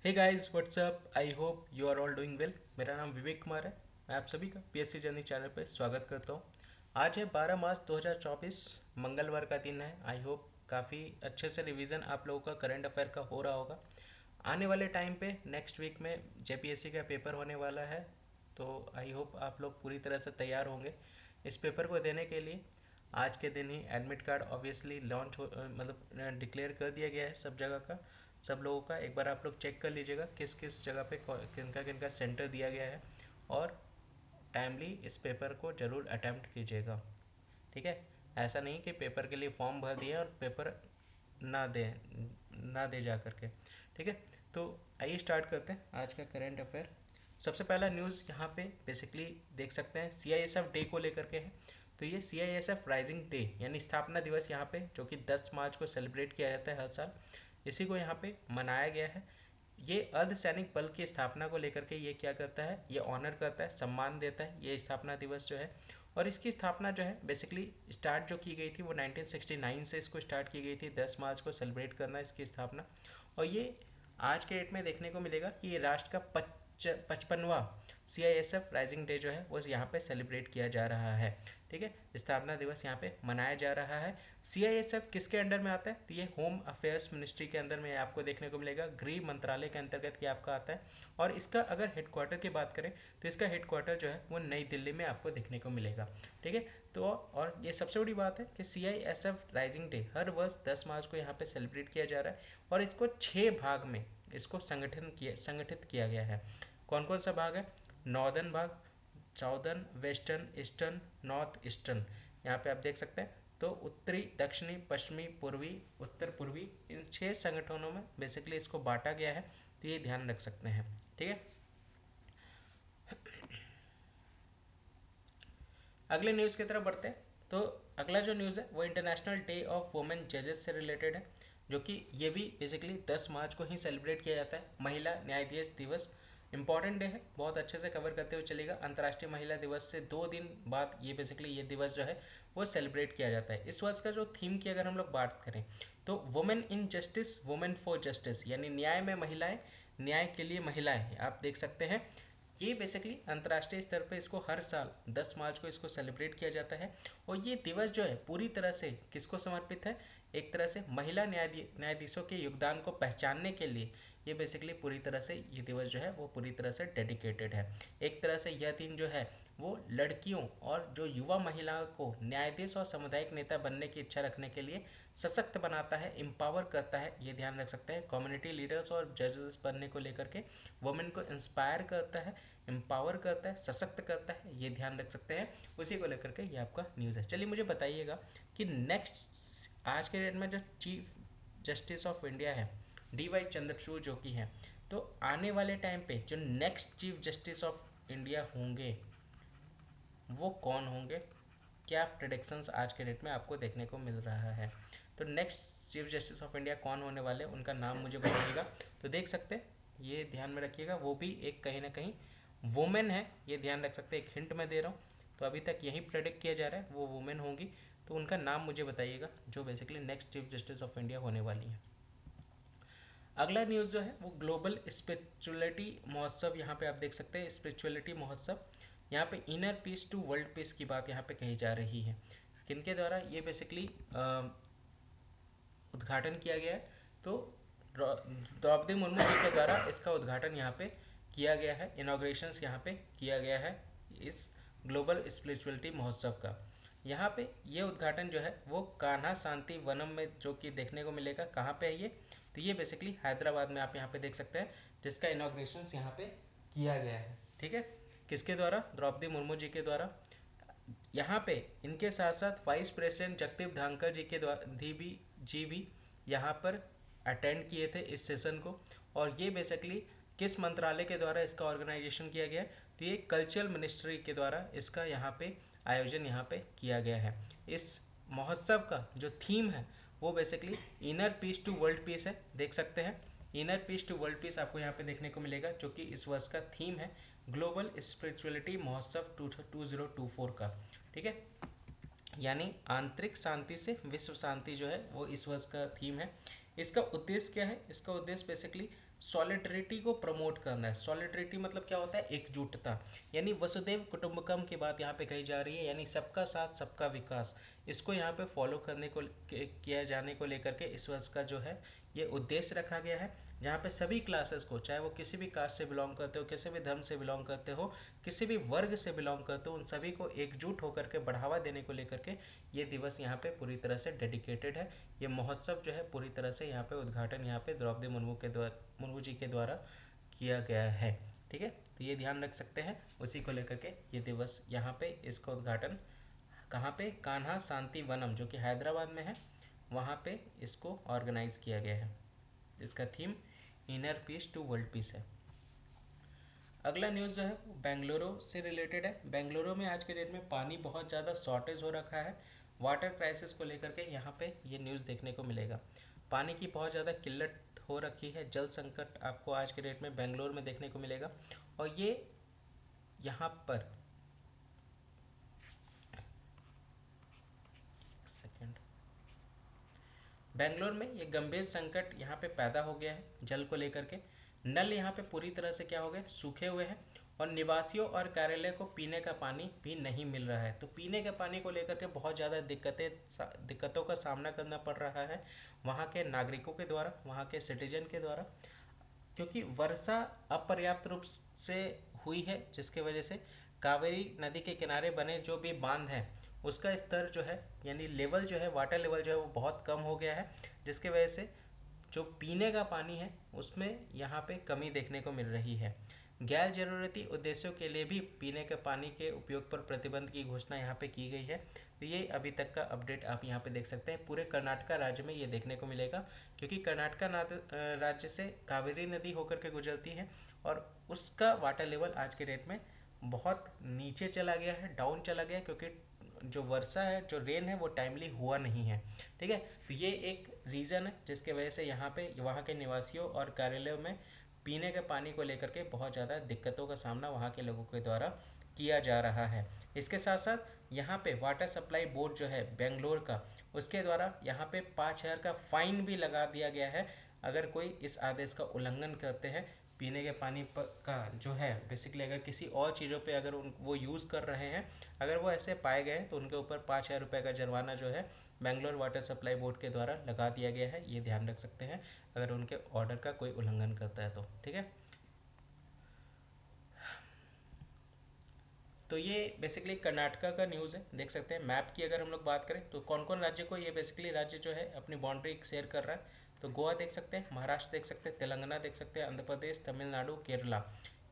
Hey guys what's up, I hope you are all doing well. मेरा नाम विवेक कुमार है। मैं आप सभी का पीएससी जर्नी चैनल पर स्वागत करता हूँ। आज है 12 मार्च 2024, मंगलवार का दिन है। आई होप काफ़ी अच्छे से रिवीजन आप लोगों का करंट अफेयर का हो रहा होगा। आने वाले टाइम पे नेक्स्ट वीक में जेपीएससी का पेपर होने वाला है, तो आई होप आप लोग पूरी तरह से तैयार होंगे इस पेपर को देने के लिए। आज के दिन ही एडमिट कार्ड ऑब्वियसली लॉन्च हो मतलब डिक्लेयर कर दिया गया है सब जगह का, सब लोगों का। एक बार आप लोग चेक कर लीजिएगा किस किस जगह पे किनका किनका सेंटर दिया गया है, और टाइमली इस पेपर को ज़रूर अटैम्प्ट कीजिएगा। ठीक है, ऐसा नहीं कि पेपर के लिए फॉर्म भर दिए और पेपर ना दे ना दे जा करके। ठीक है, तो आइए स्टार्ट करते हैं आज का करंट अफेयर। सबसे पहला न्यूज़ यहाँ पे बेसिकली देख सकते हैं सीआईएसएफ डे को लेकर के है। तो ये सीआईएसएफ राइजिंग डे यानी स्थापना दिवस यहाँ पे, जो कि 10 मार्च को सेलिब्रेट किया जाता है हर साल, इसी को यहाँ पे मनाया गया है। ये अर्धसैनिक बल की स्थापना को लेकर के ये क्या करता है, ये ऑनर करता है, सम्मान देता है ये स्थापना दिवस जो है। और इसकी स्थापना जो है बेसिकली स्टार्ट जो की गई थी वो 1969 से इसको स्टार्ट की गई थी। 10 मार्च को सेलिब्रेट करना इसकी स्थापना। और ये आज के डेट में देखने को मिलेगा कि ये राष्ट्र का 55वां सीआईएसएफ राइजिंग डे जो है वो यहाँ पे सेलिब्रेट किया जा रहा है। ठीक है, स्थापना दिवस यहाँ पे मनाया जा रहा है। सीआईएसएफ किसके अंडर में आता है, तो ये होम अफेयर्स मिनिस्ट्री के अंदर में आपको देखने को मिलेगा, गृह मंत्रालय के अंतर्गत ये आपका आता है। और इसका अगर हेडक्वार्टर की बात करें तो इसका हेडक्वार्टर जो है वो नई दिल्ली में आपको देखने को मिलेगा। ठीक है, तो और ये सबसे बड़ी बात है कि सीआईएसएफ राइजिंग डे हर वर्ष 10 मार्च को यहाँ पे सेलिब्रेट किया जा रहा है, और इसको 6 भाग में इसको संगठित किया गया है। कौन कौन सा भाग है, नॉर्दर्न भाग, southern, western, eastern, north eastern, यहाँ पे आप देख सकते हैं। तो उत्तरी, दक्षिणी, पश्चिमी, पूर्वी, उत्तर पूर्वी, इन 6 संगठनों में बेसिकली इसको बांटा गया है। तो ये ध्यान रख सकते हैं। ठीक है, अगले न्यूज़ की तरफ बढ़ते हैं। तो अगला जो न्यूज़ है वो इंटरनेशनल डे ऑफ वुमेन जजेस से रिलेटेड है, जो कि ये भी बेसिकली 10 मार्च को ही सेलिब्रेट किया जाता है। महिला न्यायाधीश दिवस इंपॉर्टेंट डे है, बहुत अच्छे से कवर करते हुए चलेगा। अंतर्राष्ट्रीय महिला दिवस से 2 दिन बाद ये बेसिकली ये दिवस जो है वो सेलिब्रेट किया जाता है। इस वर्ष का जो थीम की अगर हम लोग बात करें तो women in justice, women for justice, यानी न्याय में महिलाएं, न्याय के लिए महिलाएं, आप देख सकते हैं। ये बेसिकली अंतर्राष्ट्रीय स्तर पर इसको हर साल 10 मार्च को इसको सेलिब्रेट किया जाता है। और ये दिवस जो है पूरी तरह से किसको समर्पित है, एक तरह से महिला न्यायाधीशों के योगदान को पहचानने के लिए ये बेसिकली पूरी तरह से ये दिवस जो है वो पूरी तरह से डेडिकेटेड है। एक तरह से यह दिन जो है वो लड़कियों और जो युवा महिलाओं को न्यायाधीश और सामुदायिक नेता बनने की इच्छा रखने के लिए सशक्त बनाता है, एम्पावर करता है, ये ध्यान रख सकते हैं। कम्युनिटी लीडर्स और जजेस बनने को लेकर के वुमेन को इंस्पायर करता है, एम्पावर करता है, सशक्त करता है, ये ध्यान रख सकते हैं। उसी को लेकर के ये आपका न्यूज़ है। चलिए मुझे बताइएगा कि नेक्स्ट आज के डेट में जो चीफ जस्टिस ऑफ इंडिया है DY चंद्रचूड़ जो कि हैं, तो आने वाले टाइम पे जो next chief justice of India होंगे वो कौन होंगे, क्या प्रिडिक्शंस आज के डेट में आपको देखने को मिल रहा है। तो next chief justice of India कौन होने वाले उनका नाम मुझे बताइएगा। तो देख सकते हैं, ये ध्यान में रखिएगा, वो भी एक कहीं ना कहीं वुमेन है, ये ध्यान रख सकते हैं। एक हिंट मैं दे रहा हूँ, तो अभी तक यही प्रेडिक्ट किया जा रहा है वो वुमेन होंगी। तो उनका नाम मुझे बताइएगा जो basically next chief justice of India होने वाली है। अगला न्यूज़ जो है वो ग्लोबल स्पिरिचुअलिटी महोत्सव, यहाँ पे आप देख सकते हैं स्पिरिचुअलिटी महोत्सव। यहाँ पे inner peace to world peace की बात यहाँ पे कही जा रही है। किनके द्वारा ये बेसिकली उद्घाटन किया गया है, तो द्रौपदी मुर्मू जी के द्वारा इसका उद्घाटन यहाँ पे किया गया है, इनाग्रेशंस यहाँ पे किया गया है इस ग्लोबल स्पिरिचुअलिटी महोत्सव का। यहाँ पे ये उद्घाटन जो है वो कान्हा शांति वनम में जो कि देखने को मिलेगा। कहाँ पे है ये, तो ये बेसिकली हैदराबाद में आप यहाँ पे देख सकते हैं, जिसका इनाग्रेशंस यहाँ पे किया गया है। ठीक है, किसके द्वारा, द्रौपदी मुर्मू जी के द्वारा। यहाँ पे इनके साथ साथ वाइस प्रेसिडेंट जगदीप धांकर जी के द्वारा भी यहाँ पर अटेंड किए थे इस सेशन को। और ये बेसिकली किस मंत्रालय के द्वारा इसका ऑर्गेनाइजेशन किया गया है, तो ये कल्चरल मिनिस्ट्री के द्वारा इसका यहाँ पे आयोजन यहाँ पे किया गया है। इस महोत्सव का जो थीम है वो basically inner peace to world peace है, देख सकते हैं। Inner peace to world peace आपको यहाँ पे देखने को मिलेगा, जो कि इस वर्ष का थीम है ग्लोबल स्पिरिचुअलिटी महोत्सव 2024 का। ठीक है, यानी आंतरिक शांति से विश्व शांति जो है वो इस वर्ष का थीम है। इसका उद्देश्य क्या है? इसका उद्देश्य बेसिकली सॉलिडरिटी को प्रमोट करना है। सॉलिडरिटी मतलब क्या होता है? एकजुटता, यानी वसुदैव कुटुंबकम की बात यहाँ पे कही जा रही है, यानी सबका साथ सबका विकास। इसको यहाँ पे फॉलो करने को किया जाने को लेकर के इस वर्ष का जो है ये उद्देश्य रखा गया है, जहाँ पे सभी क्लासेस को, चाहे वो किसी भी कास्ट से बिलोंग करते हो, किसी भी धर्म से बिलोंग करते हो, किसी भी वर्ग से बिलोंग करते हो, उन सभी को एकजुट होकर के बढ़ावा देने को लेकर के ये दिवस यहाँ पे पूरी तरह से डेडिकेटेड है। ये महोत्सव जो है पूरी तरह से यहाँ पे उद्घाटन यहाँ पे द्रौपदी मुर्मू जी के द्वारा किया गया है। ठीक है, तो ये ध्यान रख सकते हैं। उसी को लेकर के ये दिवस यहाँ पे इसका उद्घाटन कहाँ पे? कान्हा शांति वनम जो कि हैदराबाद में है, वहाँ पे इसको ऑर्गेनाइज किया गया है। इसका theme inner peace to world peace है। अगला न्यूज़ जो है बेंगलुरु से रिलेटेड है। बेंगलुरु में आज के डेट में पानी बहुत ज़्यादा शॉर्टेज हो रखा है। वाटर क्राइसिस को लेकर के यहाँ पे ये न्यूज़ देखने को मिलेगा। पानी की बहुत ज़्यादा किल्लत हो रखी है, जल संकट आपको आज के डेट में बेंगलुरु में देखने को मिलेगा। और ये यहाँ पर सेकेंड, बेंगलोर में ये गंभीर संकट यहाँ पे पैदा हो गया है जल को लेकर के। नल यहाँ पे पूरी तरह से क्या हो गए? सूखे हुए हैं, और निवासियों और कार्यालय को पीने का पानी भी नहीं मिल रहा है। तो पीने के पानी को लेकर के बहुत ज़्यादा दिक्कतों का सामना करना पड़ रहा है वहाँ के नागरिकों के द्वारा, वहाँ के सिटीजन के द्वारा, क्योंकि वर्षा अपर्याप्त रूप से हुई है, जिसके वजह से कावेरी नदी के किनारे बने जो भी बांध हैं उसका स्तर जो है, यानी लेवल जो है, वाटर लेवल जो है वो बहुत कम हो गया है, जिसके वजह से जो पीने का पानी है उसमें यहाँ पे कमी देखने को मिल रही है। गैर जरूरती उद्देश्यों के लिए भी पीने के पानी के उपयोग पर प्रतिबंध की घोषणा यहाँ पे की गई है। तो ये अभी तक का अपडेट आप यहाँ पे देख सकते हैं। पूरे कर्नाटका राज्य में ये देखने को मिलेगा, क्योंकि कर्नाटका राज्य से कावेरी नदी होकर के गुजरती है, और उसका वाटर लेवल आज के डेट में बहुत नीचे चला गया है, डाउन चला गया है, क्योंकि जो वर्षा है, जो रेन है, वो टाइमली हुआ नहीं है। ठीक है, तो ये एक रीज़न है जिसके वजह से यहाँ पे वहाँ के निवासियों और कार्यालयों में पीने के पानी को लेकर के बहुत ज़्यादा दिक्कतों का सामना वहाँ के लोगों के द्वारा किया जा रहा है। इसके साथ साथ यहाँ पे वाटर सप्लाई बोर्ड जो है बेंगलोर का, उसके द्वारा यहाँ पे 5,000 का फाइन भी लगा दिया गया है अगर कोई इस आदेश का उल्लंघन करते हैं। पीने के पानी का जो है बेसिकली, अगर किसी और चीज़ों पे अगर वो यूज़ कर रहे हैं, अगर वो ऐसे पाए गए तो उनके ऊपर 5,000 रुपये का जुर्माना जो है बेंगलोर वाटर सप्लाई बोर्ड के द्वारा लगा दिया गया है। ये ध्यान रख सकते हैं अगर उनके ऑर्डर का कोई उल्लंघन करता है तो। ठीक है, तो ये बेसिकली कर्नाटका का न्यूज़ है, देख सकते हैं। मैप की अगर हम लोग बात करें तो कौन कौन राज्य को ये बेसिकली राज्य जो है अपनी बाउंड्री शेयर कर रहा है, तो गोवा देख सकते हैं, महाराष्ट्र देख सकते हैं, तेलंगाना देख सकते हैं, आंध्र प्रदेश, तमिलनाडु, केरला।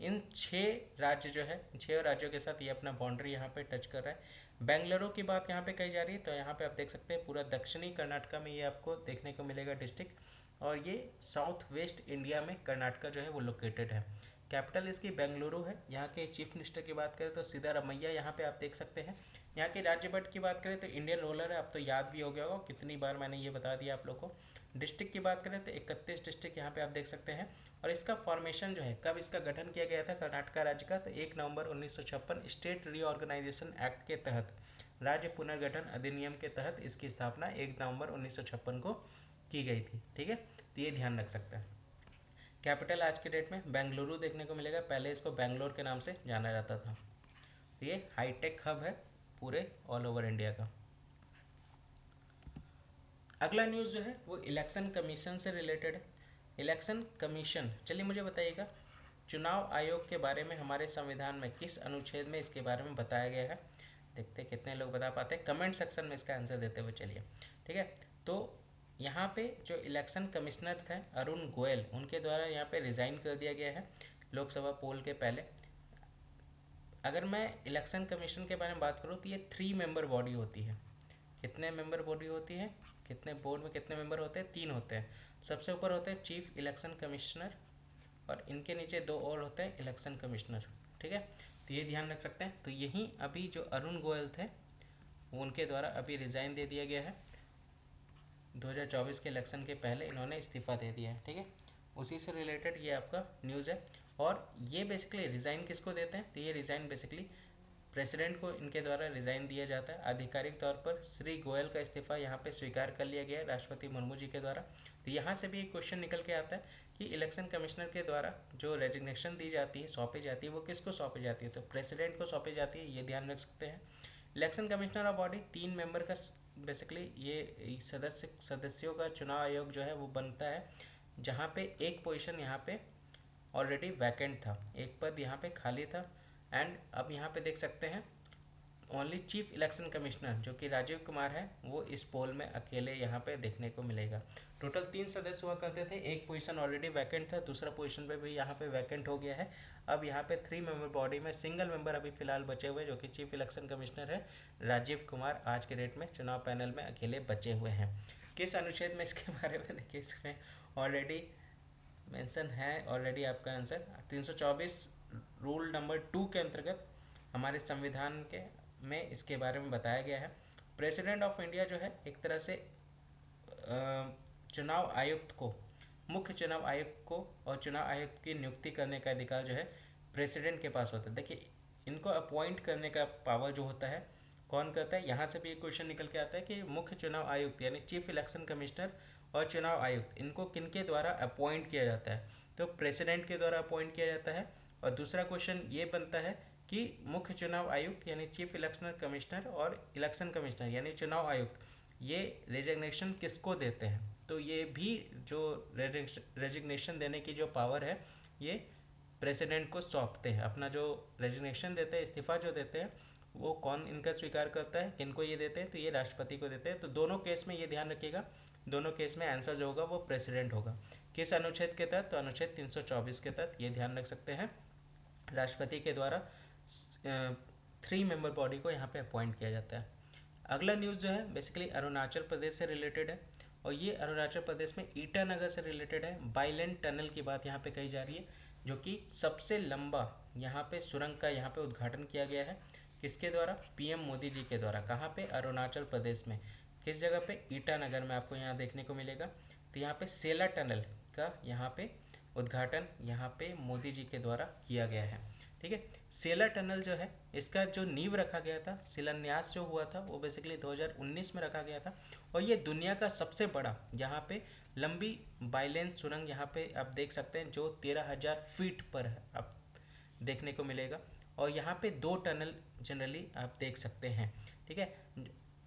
इन 6 राज्य जो है, 6 राज्यों के साथ ये अपना बाउंड्री यहाँ पे टच कर रहा है। बेंगलुरु की बात यहाँ पे कही जा रही है, तो यहाँ पे आप देख सकते हैं पूरा दक्षिणी कर्नाटका में ये आपको देखने को मिलेगा डिस्ट्रिक्ट, और ये साउथ वेस्ट इंडिया में कर्नाटका जो है वो लोकेटेड है। कैपिटल इसकी बेंगलुरु है। यहाँ के चीफ मिनिस्टर की बात करें तो सिद्धारमैया यहाँ पे आप देख सकते हैं। यहाँ के राज्य बट की बात करें तो इंडियन रोलर है, अब तो याद भी हो गया होगा कितनी बार मैंने ये बता दिया आप लोग को। डिस्ट्रिक्ट की बात करें तो 31 डिस्ट्रिक्ट यहाँ पे आप देख सकते हैं। और इसका फॉर्मेशन जो है, कब इसका गठन किया गया था कर्नाटका राज्य का, तो 1 नवंबर 1956 स्टेट रीऑर्गेनाइजेशन एक्ट के तहत, राज्य पुनर्गठन अधिनियम के तहत इसकी स्थापना 1 नवंबर 1956 को की गई थी। ठीक है, तो ये ध्यान रख सकते हैं। कैपिटल आज के डेट में बेंगलुरु देखने को मिलेगा, पहले इसको बेंगलोर के नाम से जाना जाता था। तो ये हाईटेक हब है पूरे ऑल ओवर इंडिया का। अगला न्यूज़ जो है वो इलेक्शन कमीशन से रिलेटेड है। इलेक्शन कमीशन, चलिए मुझे बताइएगा चुनाव आयोग के बारे में हमारे संविधान में किस अनुच्छेद में इसके बारे में बताया गया है। देखते हैं कितने लोग बता पाते हैं, कमेंट सेक्शन में इसका आंसर देते हुए चलिए। ठीक है, तो यहाँ पे जो इलेक्शन कमिश्नर थे अरुण गोयल, उनके द्वारा यहाँ पे रिज़ाइन कर दिया गया है लोकसभा पोल के पहले। अगर मैं इलेक्शन कमीशन के बारे में बात करूँ तो ये 3 मेंबर बॉडी होती है। कितने मेंबर बॉडी होती है, कितने बोर्ड में कितने मेंबर होते हैं? 3 होते हैं। सबसे ऊपर होते हैं चीफ इलेक्शन कमिश्नर, और इनके नीचे 2 और होते हैं इलेक्शन कमिश्नर। ठीक है, तो ये ध्यान रख सकते हैं। तो यहीं अभी जो अरुण गोयल थे उनके द्वारा अभी रिज़ाइन दे दिया गया है। 2024 के इलेक्शन के पहले इन्होंने इस्तीफ़ा दे दिया है। ठीक है, उसी से रिलेटेड ये आपका न्यूज़ है। और ये बेसिकली रिज़ाइन किसको देते हैं, तो ये रिज़ाइन बेसिकली प्रेसिडेंट को इनके द्वारा रिजाइन दिया जाता है। आधिकारिक तौर पर श्री गोयल का इस्तीफा यहाँ पे स्वीकार कर लिया गया है राष्ट्रपति मुर्मू जी के द्वारा। तो यहाँ से भी एक क्वेश्चन निकल के आता है कि इलेक्शन कमिश्नर के द्वारा जो रेजिग्नेशन दी जाती है, सौंपी जाती है, वो किसको सौंपी जाती है? तो प्रेसिडेंट को सौंपी जाती है, ये ध्यान रख सकते हैं। Election commissioner of body 3 member का बेसिकली ये सदस्यों का चुनाव आयोग जो है वो बनता है, जहाँ पे एक पोजीशन यहाँ पे ऑलरेडी वैकेंट था, एक पद यहाँ पे खाली था। एंड अब यहाँ पे देख सकते हैं ओनली चीफ इलेक्शन कमिश्नर जो कि राजीव कुमार है, वो इस पोल में अकेले यहाँ पे देखने को मिलेगा। टोटल 3 सदस्य हुआ करते थे, एक पोजीशन ऑलरेडी वैकेंट था, दूसरा पोजीशन पे भी यहाँ पे वैकेंट हो गया है। अब यहाँ पे 3 मेंबर बॉडी में सिंगल मेंबर अभी फिलहाल बचे हुए जो कि चीफ इलेक्शन कमिश्नर है राजीव कुमार, आज के डेट में चुनाव पैनल में अकेले बचे हुए हैं। किस अनुच्छेद में इसके बारे में देखिए, इसमें ऑलरेडी मेंशन है ऑलरेडी आपका आंसर 324 रूल नंबर 2 के अंतर्गत हमारे संविधान के में इसके बारे में बताया गया है। प्रेसिडेंट ऑफ इंडिया जो है एक तरह से चुनाव आयुक्त को, मुख्य चुनाव आयुक्त को और चुनाव आयुक्त की नियुक्ति करने का अधिकार जो है प्रेसिडेंट के पास होता है। देखिए इनको अपॉइंट करने का पावर जो होता है कौन करता है? यहाँ से भी एक क्वेश्चन निकल के आता है कि मुख्य चुनाव आयुक्त यानी चीफ इलेक्शन कमिश्नर और चुनाव आयुक्त इनको किनके द्वारा अपॉइंट किया जाता है? तो प्रेसिडेंट के द्वारा अपॉइंट किया जाता है। और दूसरा क्वेश्चन ये बनता है कि मुख्य चुनाव आयुक्त यानी चीफ इलेक्शन कमिश्नर और इलेक्शन कमिश्नर यानी चुनाव आयुक्त ये रेजिग्नेशन किसको देते हैं? तो ये भी जो रेजिग्नेशन देने की जो पावर है ये प्रेसिडेंट को सौंपते हैं। अपना जो रेजिग्नेशन देते हैं, इस्तीफा जो देते हैं, वो कौन इनका स्वीकार करता है, इनको ये देते हैं? तो ये राष्ट्रपति को देते हैं। तो दोनों केस में ये ध्यान रखिएगा, दोनों केस में आंसर जो होगा वो प्रेसिडेंट होगा। किस अनुच्छेद के तहत? तो अनुच्छेद 324 के तहत, ये ध्यान रख सकते हैं। राष्ट्रपति के द्वारा 3 मेंबर बॉडी को यहाँ पे अपॉइंट किया जाता है। अगला न्यूज़ जो है बेसिकली अरुणाचल प्रदेश से रिलेटेड है, और ये अरुणाचल प्रदेश में ईटानगर से रिलेटेड है। बाइलैंड टनल की बात यहाँ पे कही जा रही है, जो कि सबसे लंबा यहाँ पे सुरंग का यहाँ पे उद्घाटन किया गया है। किसके द्वारा? पीएम मोदी जी के द्वारा। कहाँ पे? अरुणाचल प्रदेश में। किस जगह पे? ईटानगर में आपको यहाँ देखने को मिलेगा। तो यहाँ पे सेला टनल का यहाँ पे उद्घाटन यहाँ पे मोदी जी के द्वारा किया गया है। ठीक है, सेला टनल जो है इसका जो नींव रखा गया था, शिलान्यास जो हुआ था वो बेसिकली 2019 में रखा गया था। और ये दुनिया का सबसे बड़ा यहाँ पे लंबी बाइलेन सुरंग यहाँ पे आप देख सकते हैं, जो 13,000 फीट पर है, आप देखने को मिलेगा। और यहाँ पे 2 टनल जनरली आप देख सकते हैं। ठीक है,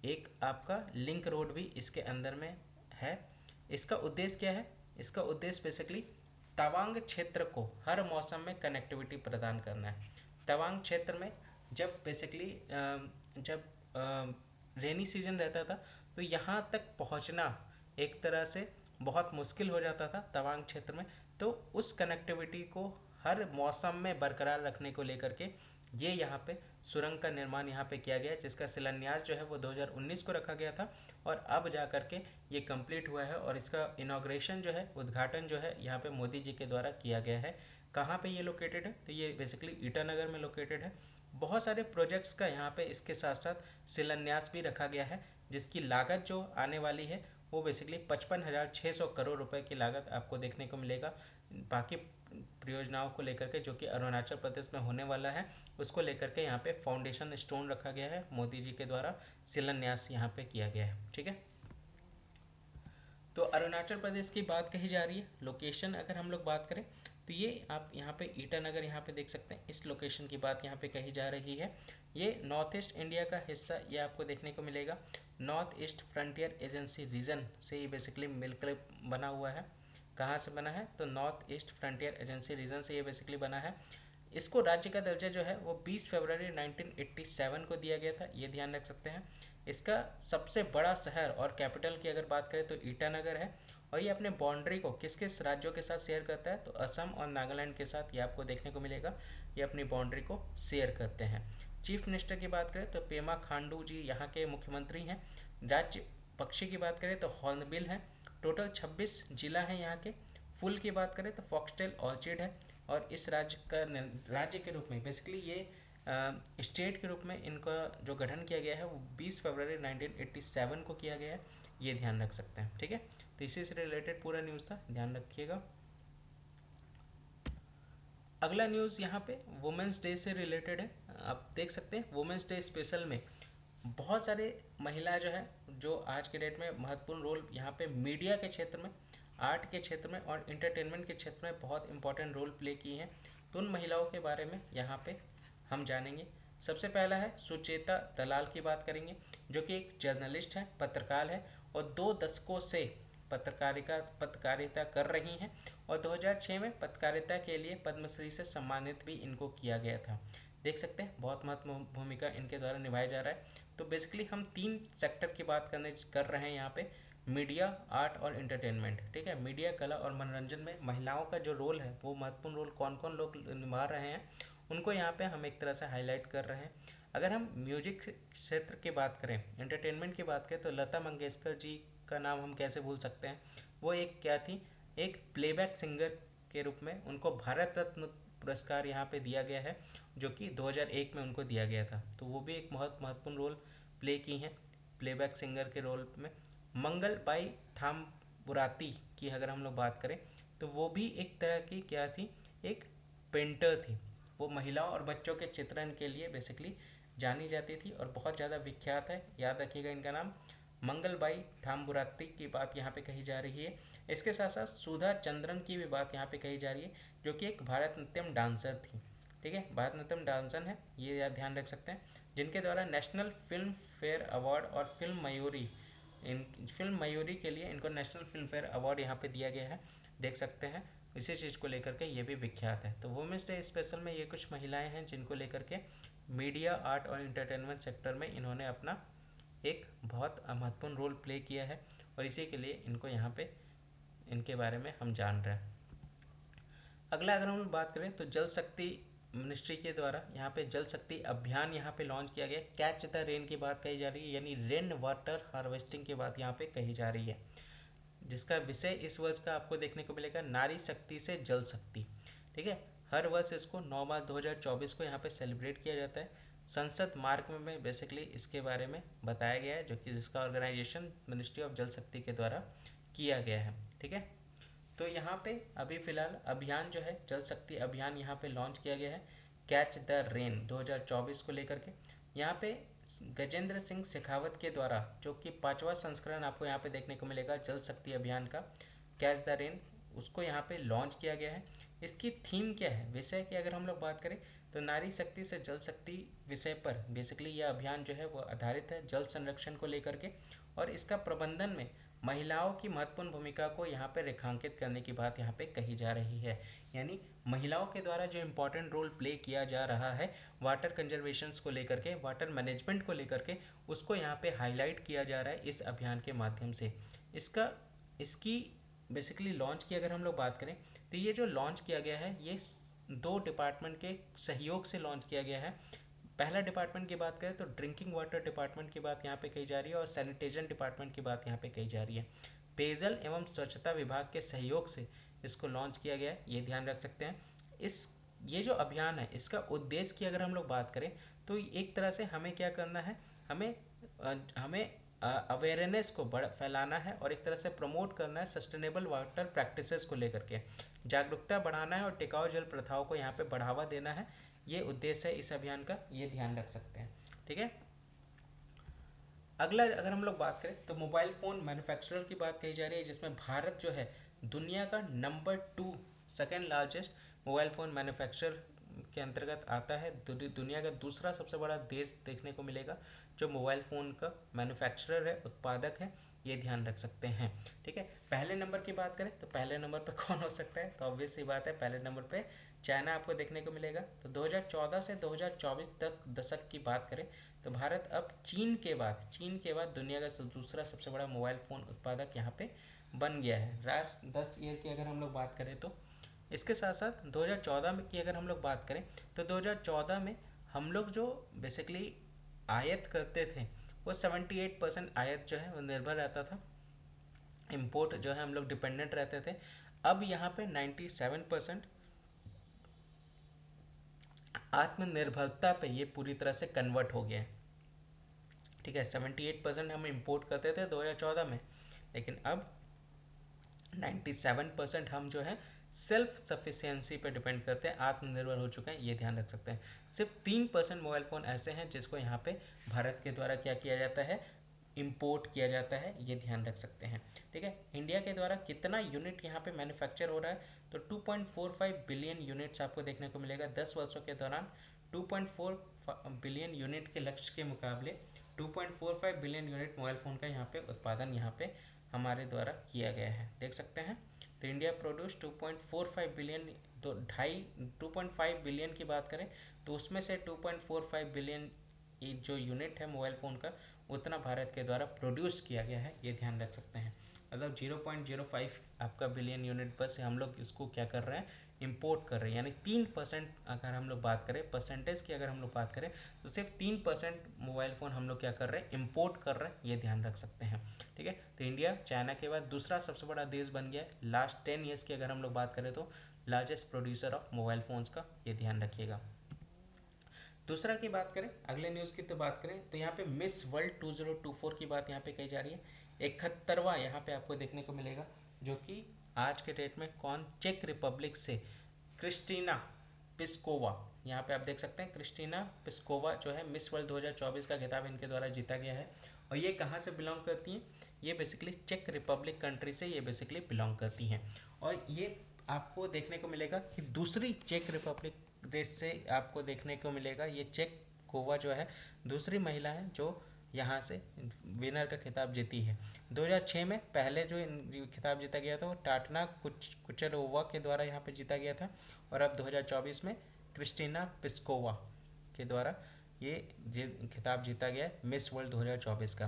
एक आपका लिंक रोड भी इसके अंदर में है। इसका उद्देश्य क्या है? इसका उद्देश्य बेसिकली तवांग क्षेत्र को हर मौसम में कनेक्टिविटी प्रदान करना है। तवांग क्षेत्र में जब बेसिकली जब रेनी सीजन रहता था तो यहाँ तक पहुँचना एक तरह से बहुत मुश्किल हो जाता था तवांग क्षेत्र में। तो उस कनेक्टिविटी को हर मौसम में बरकरार रखने को लेकर के ये यहाँ पे सुरंग का निर्माण यहाँ पे किया गया, जिसका शिलान्यास जो है वो 2019 को रखा गया था और अब जा कर के ये कंप्लीट हुआ है। और इसका इनॉग्रेशन जो है, उद्घाटन जो है यहाँ पे मोदी जी के द्वारा किया गया है। कहाँ पे ये लोकेटेड है? तो ये बेसिकली ईटानगर में लोकेटेड है। बहुत सारे प्रोजेक्ट्स का यहाँ पे इसके साथ साथ शिलान्यास भी रखा गया है, जिसकी लागत जो आने वाली है वो बेसिकली 55,600 करोड़ रुपए की लागत आपको देखने को मिलेगा। बाकी परियोजनाओं को लेकर के जो कि अरुणाचल प्रदेश में होने वाला है उसको लेकर के यहाँ पे फाउंडेशन स्टोन रखा गया है, मोदी जी के द्वारा शिलान्यास यहाँ पे किया गया है। ठीक है, तो अरुणाचल प्रदेश की बात कही जा रही है। लोकेशन अगर हम लोग बात करें तो ये आप यहाँ पे ईटानगर यहाँ पे देख सकते हैं, इस लोकेशन की बात यहाँ पे कही जा रही है। ये नॉर्थ ईस्ट इंडिया का हिस्सा ये आपको देखने को मिलेगा। North East Frontier Agency region से ये बेसिकली मिलकर बना हुआ है। कहाँ से बना है? तो North East Frontier Agency region से ये बेसिकली बना है। इसको राज्य का दर्जा जो है वो 20 फरवरी 1987 को दिया गया था, ये ध्यान रख सकते हैं। इसका सबसे बड़ा शहर और कैपिटल की अगर बात करें तो ईटानगर है। और ये अपने बाउंड्री को किस किस राज्यों के साथ शेयर करता है? तो असम और नागालैंड के साथ ये आपको देखने को मिलेगा, ये अपनी बाउंड्री को शेयर करते हैं। चीफ मिनिस्टर की बात करें तो पेमा खांडू जी यहाँ के मुख्यमंत्री हैं। राज्य पक्षी की बात करें तो हॉर्नबिल है। टोटल 26 जिला हैं यहाँ के। फूल की बात करें तो फॉक्सटेल ऑर्चिड है। और इस राज्य का राज्य के रूप में बेसिकली ये स्टेट के रूप में इनका जो गठन किया गया है वो 20 फरवरी 1987 को किया गया है, ये ध्यान रख सकते हैं। ठीक है, तो इसी से रिलेटेड पूरा न्यूज़ था, ध्यान रखिएगा। अगला न्यूज़ यहाँ पे वुमेंस डे से रिलेटेड है। आप देख सकते हैं वुमेंस डे स्पेशल में बहुत सारे महिला जो है जो आज के डेट में महत्वपूर्ण रोल यहाँ पे मीडिया के क्षेत्र में, आर्ट के क्षेत्र में और इंटरटेनमेंट के क्षेत्र में बहुत इंपॉर्टेंट रोल प्ले की हैं। तो उन महिलाओं के बारे में यहाँ पे हम जानेंगे। सबसे पहला है सुचेता दलाल की बात करेंगे, जो कि एक जर्नलिस्ट है, पत्रकार है और 2 दशकों से पत्रकारिता कर रही हैं और 2006 में पत्रकारिता के लिए पद्मश्री से सम्मानित भी इनको किया गया था। देख सकते हैं बहुत महत्वपूर्ण भूमिका इनके द्वारा निभाया जा रहा है। तो बेसिकली हम 3 सेक्टर की बात कर रहे हैं यहाँ पे, मीडिया, आर्ट और इंटरटेनमेंट। ठीक है, मीडिया, कला और मनोरंजन में महिलाओं का जो रोल है, वो महत्वपूर्ण रोल कौन कौन लोग निभा रहे हैं, उनको यहाँ पे हम एक तरह से हाईलाइट कर रहे हैं। अगर हम म्यूजिक क्षेत्र की बात करें, एंटरटेनमेंट की बात करें, तो लता मंगेशकर जी का नाम हम कैसे भूल सकते हैं। वो एक क्या थी, एक प्लेबैक सिंगर के रूप में उनको भारत रत्न पुरस्कार यहाँ पे दिया गया है, जो कि 2001 में उनको दिया गया था। तो वो भी एक बहुत महत्वपूर्ण रोल प्ले की हैं प्लेबैक सिंगर के रोल में। मंगल बाई थामबुराती की अगर हम लोग बात करें, तो वो भी एक तरह की क्या थी, एक पेंटर थी। वो महिलाओं और बच्चों के चित्रण के लिए बेसिकली जानी जाती थी और बहुत ज़्यादा विख्यात है, याद रखिएगा इनका नाम। मंगलबाई थामबुराती की बात यहाँ पे कही जा रही है। इसके साथ साथ सुधा चंद्रन की भी बात यहाँ पे कही जा रही है, जो कि एक भारतनाट्यम डांसर थी। ठीक है, भारतनाट्यम डांसर है, ये याद ध्यान रख सकते हैं, जिनके द्वारा नेशनल फिल्म फेयर अवार्ड और फिल्म मयूरी के लिए इनको नेशनल फिल्म फेयर अवार्ड यहाँ पे दिया गया है। देख सकते हैं इसी चीज़ को लेकर के ये भी विख्यात है। तो वुमेंस डे स्पेशल में ये कुछ महिलाएं हैं जिनको लेकर के मीडिया, आर्ट और इंटरटेनमेंट सेक्टर में इन्होंने अपना एक बहुत महत्वपूर्ण रोल प्ले किया है और इसी के लिए इनको यहाँ पे इनके बारे में हम जान रहे हैं। अगला अगर हम बात करें तो जल शक्ति मिनिस्ट्री के द्वारा यहाँ पे जल शक्ति अभियान यहाँ पे लॉन्च किया गया। कैच द रेन की बात कही जा रही है, यानी रेन वाटर हार्वेस्टिंग की बात यहाँ पे कही जा रही है, जिसका विषय इस वर्ष का आपको देखने को मिलेगा नारी शक्ति से जल शक्ति। ठीक है, हर वर्ष इसको 9 मार्च 2024 को यहाँ पे सेलिब्रेट किया जाता है। संसद मार्ग में बेसिकली इसके बारे में बताया गया है, जो कि जिसका ऑर्गेनाइजेशन मिनिस्ट्री ऑफ जल शक्ति के द्वारा किया गया है। ठीक है, तो यहाँ पे अभी फिलहाल अभियान जो है जल शक्ति अभियान यहाँ पे लॉन्च किया गया है कैच द रेन 2024 को लेकर के। यहाँ पे गजेंद्र सिंह शेखावत के द्वारा, जो कि 5वां संस्करण आपको यहाँ पे देखने को मिलेगा जल शक्ति अभियान का, कैच द रेन, उसको यहाँ पे लॉन्च किया गया है। इसकी थीम क्या है, विषय की अगर हम लोग बात करें तो नारी शक्ति से जल शक्ति विषय पर बेसिकली यह अभियान जो है वो आधारित है, जल संरक्षण को लेकर के। और इसका प्रबंधन में महिलाओं की महत्वपूर्ण भूमिका को यहाँ पे रेखांकित करने की बात यहाँ पे कही जा रही है, यानी महिलाओं के द्वारा जो इम्पोर्टेंट रोल प्ले किया जा रहा है वाटर कंजर्वेशन को लेकर के, वाटर मैनेजमेंट को लेकर के, उसको यहाँ पे हाईलाइट किया जा रहा है इस अभियान के माध्यम से। इसकी बेसिकली लॉन्च की अगर हम लोग बात करें तो ये जो लॉन्च किया गया है ये 2 डिपार्टमेंट के सहयोग से लॉन्च किया गया है। पहला डिपार्टमेंट की बात करें तो ड्रिंकिंग वाटर डिपार्टमेंट की बात यहाँ पे कही जा रही है और सैनिटेशन डिपार्टमेंट की बात यहाँ पे कही जा रही है। पेयजल एवं स्वच्छता विभाग के सहयोग से इसको लॉन्च किया गया है, ये ध्यान रख सकते हैं। ये जो अभियान है इसका उद्देश्य की अगर हम लोग बात करें तो एक तरह से हमें क्या करना है, हमें अवेयरनेस को फैलाना है और एक तरह से प्रमोट करना है सस्टेनेबल वाटर प्रैक्टिसेस को लेकर के, जागरूकता बढ़ाना है और टिकाऊ जल प्रथाओं को यहाँ पे बढ़ावा देना है। ये उद्देश्य है इस अभियान का, ये ध्यान रख सकते हैं। ठीक है, अगला अगर हम लोग बात करें तो मोबाइल फ़ोन मैन्युफैक्चरर की बात कही जा रही है, जिसमें भारत जो है दुनिया का number 2 second largest mobile phone manufacturer के अंतर्गत आता है। दुनिया का दूसरा सबसे बड़ा देश देखने को मिलेगा जो मोबाइल फ़ोन का मैन्युफैक्चरर है, उत्पादक है, ये ध्यान रख सकते हैं। ठीक है, पहले नंबर की बात करें तो पहले नंबर पर कौन हो सकता है, तो ऑब्वियस सी बात है पहले नंबर पे चाइना आपको देखने को मिलेगा। तो 2014 से 2024 तक दशक की बात करें तो भारत अब चीन के बाद दुनिया का दूसरा सबसे बड़ा मोबाइल फ़ोन उत्पादक यहाँ पे बन गया है। लास्ट 10 ईयर की अगर हम लोग बात करें तो इसके साथ साथ 2014 में की अगर हम लोग बात करें तो 2014 में हम लोग जो बेसिकली आयात करते थे वो 78% आयात जो है वो निर्भर रहता था, इम्पोर्ट जो है हम लोग डिपेंडेंट रहते थे। अब यहाँ पे 97% आत्मनिर्भरता पे ये पूरी तरह से कन्वर्ट हो गया है। ठीक है, 78% हम इम्पोर्ट करते थे 2014 में, लेकिन अब 97% हम जो है सेल्फ सफिशिएंसी पे डिपेंड करते हैं, आत्मनिर्भर हो चुके हैं, ये ध्यान रख सकते हैं। सिर्फ 3% मोबाइल फ़ोन ऐसे हैं जिसको यहाँ पे भारत के द्वारा क्या किया जाता है, इंपोर्ट किया जाता है, ये ध्यान रख सकते हैं। ठीक है, इंडिया के द्वारा कितना यूनिट यहाँ पे मैन्युफैक्चर हो रहा है, तो 2.45 बिलियन यूनिट्स आपको देखने को मिलेगा 10 वर्षों के दौरान। 2.4 बिलियन यूनिट के लक्ष्य के मुकाबले 2.45 बिलियन यूनिट मोबाइल फ़ोन का यहाँ पे उत्पादन यहाँ पे हमारे द्वारा किया गया है, देख सकते हैं। तो इंडिया प्रोड्यूस 2.45 बिलियन, तो 2.5 बिलियन की बात करें तो उसमें से 2.45 बिलियन जो यूनिट है मोबाइल फ़ोन का, उतना भारत के द्वारा प्रोड्यूस किया गया है, ये ध्यान रख सकते हैं। मतलब 0.05 आपका बिलियन यूनिट बस हम लोग इसको क्या कर रहे हैं, इंपोर्ट कर रहे हैं। यानी 3% अगर हम लोग बात करें परसेंटेज की, अगर हम लोग बात करें तो सिर्फ 3% मोबाइल फ़ोन हम लोग क्या कर रहे हैं, इंपोर्ट कर रहे हैं, ये ध्यान रख सकते हैं। ठीक है, तो इंडिया चाइना के बाद दूसरा सबसे बड़ा देश बन गया है लास्ट 10 ईयर्स की अगर हम लोग बात करें तो, largest producer of mobile phones का, ये ध्यान रखिएगा। दूसरा की बात करें, अगले न्यूज़ की तो बात करें तो यहाँ पे मिस वर्ल्ड 2024 की बात यहाँ पे कही जा रही है। 71वां यहाँ पे आपको देखने को मिलेगा, जो कि आज के डेट में कौन, चेक रिपब्लिक से क्रिस्टीना पिस्कोवा, यहाँ पे आप देख सकते हैं क्रिस्टीना पिस्कोवा जो है मिस वर्ल्ड 2024 का खिताब इनके द्वारा जीता गया है। और ये कहाँ से बिलोंग करती हैं, ये बेसिकली चेक रिपब्लिक कंट्री से ये बेसिकली बिलोंग करती हैं। और ये आपको देखने को मिलेगा कि दूसरी चेक रिपब्लिक देश से आपको देखने को मिलेगा, ये चेक कोवा जो है दूसरी महिला है जो यहाँ से विनर का खिताब जीती है। 2006 में पहले जो खिताब जीता गया था वो टाटना कुचरोवा के द्वारा यहाँ पे जीता गया था, और अब 2024 में क्रिस्टीना पिस्कोवा के द्वारा ये खिताब जीता गया है मिस वर्ल्ड 2024 का।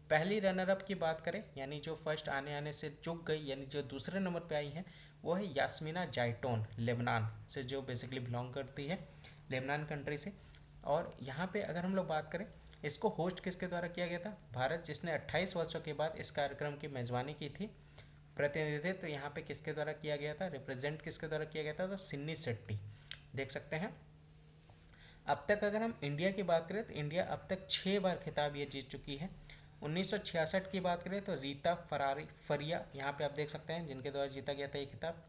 पहली रनर अप की बात करें, यानी जो फर्स्ट आने आने से चूक गई, यानी जो दूसरे नंबर पे आई है, वो है यास्मीना जाइटोन, लेबनान से जो बेसिकली बिलोंग करती है, लेबनान कंट्री से। और यहाँ पे अगर हम लोग बात करें, इसको होस्ट किसके द्वारा किया गया था, भारत, जिसने 28 वर्षों के बाद इस कार्यक्रम की मेज़बानी की थी। प्रतिनिधित्व तो यहाँ पे किसके द्वारा किया गया था, रिप्रेजेंट किसके द्वारा किया गया था, तो सिन्नी शेट्टी, देख सकते हैं। अब तक अगर हम इंडिया की बात करें तो इंडिया अब तक 6 बार खिताब ये जीत चुकी है। 1966 की बात करें तो रीता फरिया यहाँ पे आप देख सकते हैं जिनके द्वारा जीता गया था ये खिताब।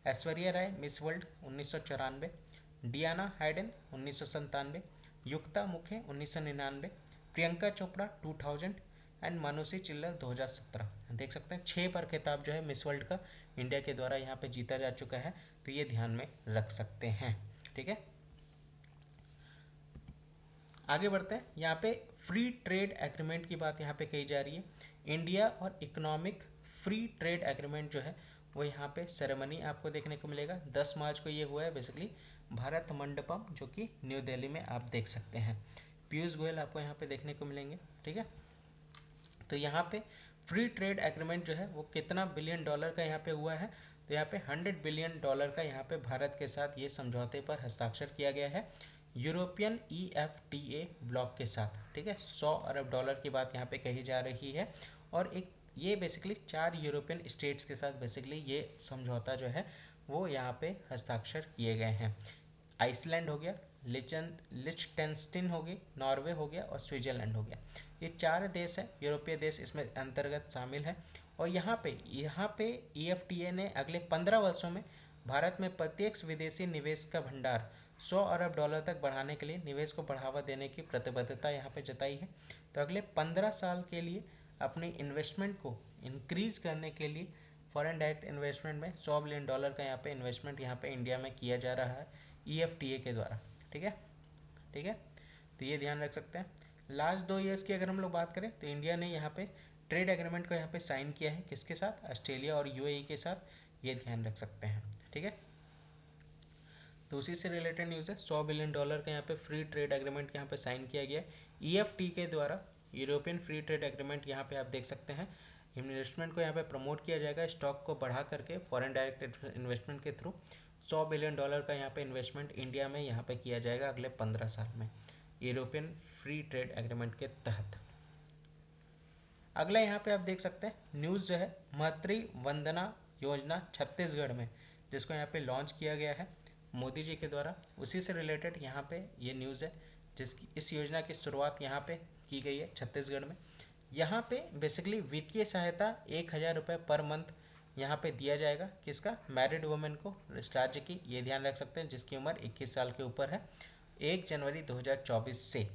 Aishwarya Rai miss world 1994, Diana hidden 1997, युक्ता मुखे 1999, प्रियंका चोपड़ा 2000 एंड मानुषी चिल्लर 2017। देख सकते हैं 6 बार खिताब जो है मिस वर्ल्ड का इंडिया के द्वारा यहाँ पे जीता जा चुका है, तो ये ध्यान में रख सकते हैं। ठीक है, आगे बढ़ते हैं। यहाँ पे फ्री ट्रेड एग्रीमेंट की बात यहाँ पे कही जा रही है। इंडिया और इकोनॉमिक फ्री ट्रेड एग्रीमेंट जो है वो यहाँ पे सेरेमनी आपको देखने को मिलेगा। 10 मार्च को ये हुआ है बेसिकली भारत मंडपम, जो कि न्यू दिल्ली में आप देख सकते हैं। पीयूष गोयल आपको यहाँ पे देखने को मिलेंगे। ठीक है, तो यहाँ पे फ्री ट्रेड एग्रीमेंट जो है वो कितना बिलियन डॉलर का यहाँ पे हुआ है, तो यहाँ पे 100 बिलियन डॉलर का यहाँ पे भारत के साथ ये समझौते पर हस्ताक्षर किया गया है यूरोपियन EFTA ब्लॉक के साथ। ठीक है, 100 अरब डॉलर की बात यहाँ पे कही जा रही है। और एक ये बेसिकली 4 यूरोपियन स्टेट्स के साथ बेसिकली ये समझौता जो है वो यहाँ पे हस्ताक्षर किए गए हैं। आइसलैंड हो गया, लिचटेंस्टीन हो गई, नॉर्वे हो गया और स्विट्जरलैंड हो गया। ये 4 देश हैं, यूरोपीय देश इसमें अंतर्गत शामिल हैं। और यहाँ पे EFTA ने अगले 15 वर्षों में भारत में प्रत्यक्ष विदेशी निवेश का भंडार 100 अरब डॉलर तक बढ़ाने के लिए निवेश को बढ़ावा देने की प्रतिबद्धता यहाँ पे जताई है। तो अगले 15 साल के लिए अपनी इन्वेस्टमेंट को इंक्रीज करने के लिए फॉरेन डायरेक्ट इन्वेस्टमेंट में 100 बिलियन डॉलर का यहाँ पे इन्वेस्टमेंट यहाँ पे इंडिया में किया जा रहा है EFTA के द्वारा। ठीक है, ठीक है, तो ये ध्यान रख सकते हैं। लास्ट 2 ईयर्स की अगर हम लोग बात करें तो इंडिया ने यहाँ पे ट्रेड एग्रीमेंट को यहाँ पे साइन किया है, किसके साथ, ऑस्ट्रेलिया और UAE के साथ, ये ध्यान रख सकते हैं। ठीक है, तो उसी से रिलेटेड न्यूज़ है। 100 बिलियन डॉलर का यहाँ पे फ्री ट्रेड एग्रीमेंट यहाँ पे साइन किया गया है EFT के द्वारा, यूरोपियन फ्री ट्रेड एग्रीमेंट। यहाँ पे आप देख सकते हैं इन्वेस्टमेंट को यहाँ पे प्रमोट किया जाएगा, स्टॉक को बढ़ा करके फॉरेन डायरेक्ट इन्वेस्टमेंट के थ्रू 100 बिलियन डॉलर का यहाँ पे इन्वेस्टमेंट इंडिया में यहाँ पे किया जाएगा अगले 15 साल में यूरोपियन फ्री ट्रेड एग्रीमेंट के तहत। अगला यहाँ पे आप देख सकते हैं न्यूज़ जो है, मातृ वंदना योजना छत्तीसगढ़ में, जिसको यहाँ पे लॉन्च किया गया है मोदी जी के द्वारा, उसी से रिलेटेड यहाँ पे ये न्यूज़ है, जिसकी इस योजना की शुरुआत यहाँ पे की गई है छत्तीसगढ़ में। यहाँ पे बेसिकली वित्तीय सहायता 1000 रुपये पर मंथ यहाँ पे दिया जाएगा किसका, मैरिड वुमेन को इस राज्य की, ये ध्यान रख सकते हैं, जिसकी उम्र 21 साल के ऊपर है 1 जनवरी 2024 से।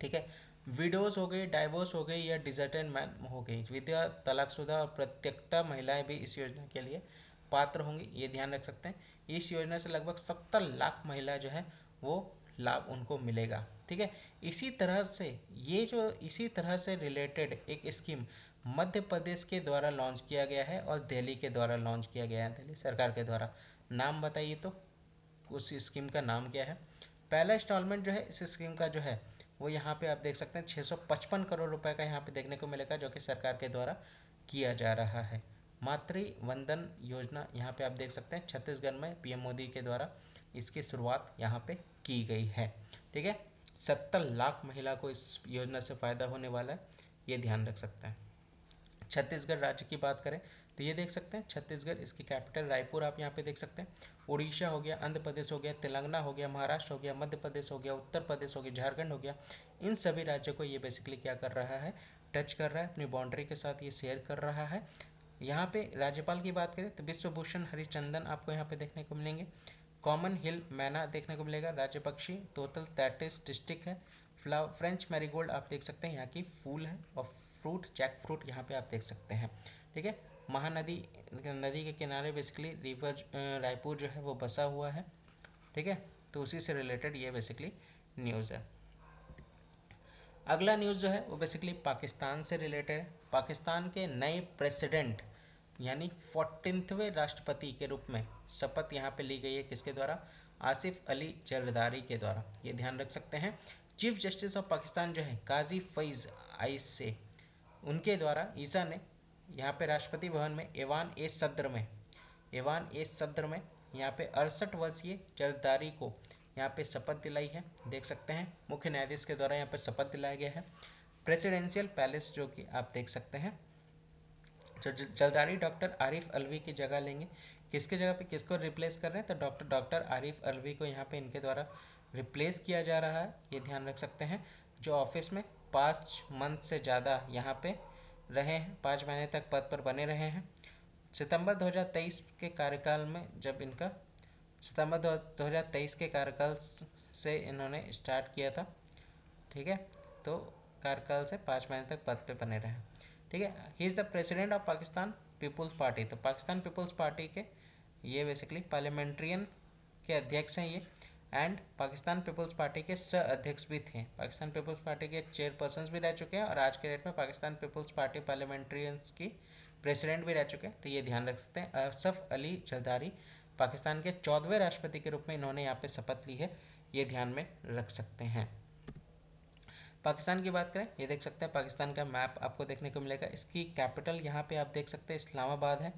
ठीक है, विडोज हो गई, डाइवोर्स हो गई या डिजर्टेड मैन हो गई, विधवा, तलाकशुदा और प्रत्यक्ता महिलाएं भी इस योजना के लिए पात्र होंगी, ये ध्यान रख सकते हैं। इस योजना से लगभग 70 लाख महिला जो है वो लाभ उनको मिलेगा। ठीक है, इसी तरह से ये जो इसी तरह से रिलेटेड एक स्कीम मध्य प्रदेश के द्वारा लॉन्च किया गया है और दिल्ली के द्वारा लॉन्च किया गया है, दिल्ली सरकार के द्वारा। नाम बताइए तो उस स्कीम का नाम क्या है। पहला इंस्टॉलमेंट जो है इस स्कीम का जो है वो यहाँ पे आप देख सकते हैं 655 करोड़ रुपए का यहाँ पे देखने को मिलेगा, जो कि सरकार के द्वारा किया जा रहा है। मातृ वंदन योजना यहाँ पे आप देख सकते हैं छत्तीसगढ़ में पीएम मोदी के द्वारा इसकी शुरुआत यहाँ पे की गई है। ठीक है, 70 लाख महिला को इस योजना से फ़ायदा होने वाला है, ये ध्यान रख सकते हैं। छत्तीसगढ़ राज्य की बात करें तो ये देख सकते हैं छत्तीसगढ़, इसकी कैपिटल रायपुर आप यहाँ पे देख सकते हैं। उड़ीसा हो गया, आंध्र प्रदेश हो गया, तेलंगाना हो गया, महाराष्ट्र हो गया, मध्य प्रदेश हो गया, उत्तर प्रदेश हो गया, झारखंड हो गया, इन सभी राज्यों को ये बेसिकली क्या कर रहा है, टच कर रहा है, अपनी बाउंड्री के साथ ये शेयर कर रहा है। यहाँ पे राज्यपाल की बात करें तो विश्वभूषण हरिचंदन आपको यहाँ पे देखने को मिलेंगे। कॉमन हिल मैना देखने को मिलेगा, राज्य पक्षी, टोटल 33 डिस्ट्रिक्ट है। फ्रेंच मैरीगोल्ड आप देख सकते हैं यहाँ की फूल है, और फ्रूट जैक फ्रूट यहाँ पे आप देख सकते हैं। ठीक है, महानदी, नदी के किनारे बेसिकली रिवर रायपुर जो है वो बसा हुआ है। ठीक है, तो उसी से रिलेटेड ये बेसिकली न्यूज़ है। अगला न्यूज़ जो है वो बेसिकली पाकिस्तान से रिलेटेड है। पाकिस्तान के नए प्रेसिडेंट यानी 14वें राष्ट्रपति के रूप में शपथ यहाँ पे ली गई है, किसके द्वारा, आसिफ अली जरदारी के द्वारा, ये ध्यान रख सकते हैं। चीफ जस्टिस ऑफ पाकिस्तान जो है काजी फैज़ आइस से, उनके द्वारा ईसा ने यहाँ पे राष्ट्रपति भवन में एवान ए सद्र में यहाँ पे 68 वर्षीय जरदारी को यहाँ पे शपथ दिलाई है, देख सकते हैं। मुख्य न्यायाधीश के द्वारा यहाँ पे शपथ दिलाया गया है। प्रेसिडेंशियल पैलेस जो कि आप देख सकते हैं, जो जरदारी डॉक्टर आरिफ अलवी की जगह लेंगे। किसके जगह पे किसको रिप्लेस कर रहे हैं, तो डॉक्टर आरिफ अलवी को यहाँ पे इनके द्वारा रिप्लेस किया जा रहा है, ये ध्यान रख सकते हैं। जो ऑफिस में 5 मंथ से ज़्यादा यहाँ पे रहे हैं, 5 महीने तक पद पर बने रहे हैं। सितंबर 2023 के कार्यकाल में जब इनका सितंबर 2023 के कार्यकाल से इन्होंने स्टार्ट किया था। ठीक है, तो कार्यकाल से 5 महीने तक पद पे बने रहे। ठीक है, he is the president of Pakistan Peoples Party, तो पाकिस्तान पीपुल्स पार्टी के ये बेसिकली पार्लियामेंट्रियन के अध्यक्ष हैं ये, एंड पाकिस्तान पीपुल्स पार्टी के सह अध्यक्ष भी थे। पाकिस्तान पीपुल्स पार्टी के चेयरपर्सन भी रह चुके हैं, और आज के डेट में पाकिस्तान पीपुल्स पार्टी पार्लियामेंट्रियंस की प्रेसिडेंट भी रह चुके हैं, तो ये ध्यान रख सकते हैं। अरसफ अली जरदारी पाकिस्तान के 14वें राष्ट्रपति के रूप में इन्होंने यहाँ पे शपथ ली है, ये ध्यान में रख सकते हैं। पाकिस्तान की बात करें, ये देख सकते हैं पाकिस्तान का मैप आपको देखने को मिलेगा। इसकी कैपिटल यहाँ पे आप देख सकते हैं इस्लामाबाद है।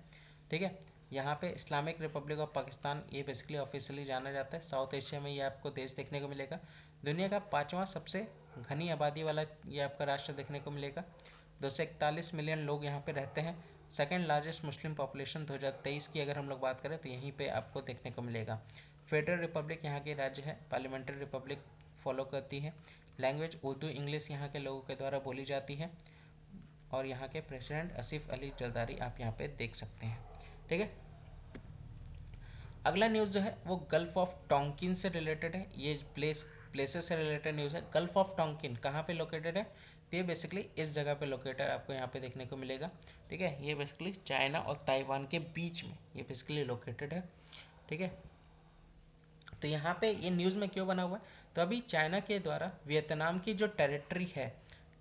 ठीक है, यहाँ पे इस्लामिक रिपब्लिक ऑफ पाकिस्तान ये बेसिकली ऑफिशियली जाना जाता है। साउथ एशिया में ये आपको देश देखने को मिलेगा। दुनिया का 5वां सबसे घनी आबादी वाला ये आपका राष्ट्र देखने को मिलेगा। 241 मिलियन लोग यहाँ पे रहते हैं। सेकेंड लार्जेस्ट मुस्लिम पॉपुलेशन 2023 की अगर हम लोग बात करें तो यहीं पे आपको देखने को मिलेगा। फेडरल रिपब्लिक यहाँ के राज्य है, पार्लियामेंट्री रिपब्लिक फॉलो करती है। लैंग्वेज उर्दू इंग्लिश यहाँ के लोगों के द्वारा बोली जाती है, और यहाँ के प्रेसिडेंट आसिफ अली जरदारी आप यहाँ पे देख सकते हैं। ठीक है, अगला न्यूज़ जो है वो गल्फ ऑफ टोंकिन से रिलेटेड है। ये प्लेसेस से रिलेटेड न्यूज़ है। गल्फ ऑफ टोंकिन कहाँ पे लोकेटेड है, तो ये बेसिकली इस जगह पे लोकेटेड आपको यहाँ पे देखने को मिलेगा। ठीक है, ये बेसिकली चाइना और ताइवान के बीच में ये बेसिकली लोकेटेड है। ठीक है, तो यहाँ पे ये न्यूज़ में क्यों बना हुआ है, तो अभी चाइना के द्वारा वियतनाम की जो टेरिटरी है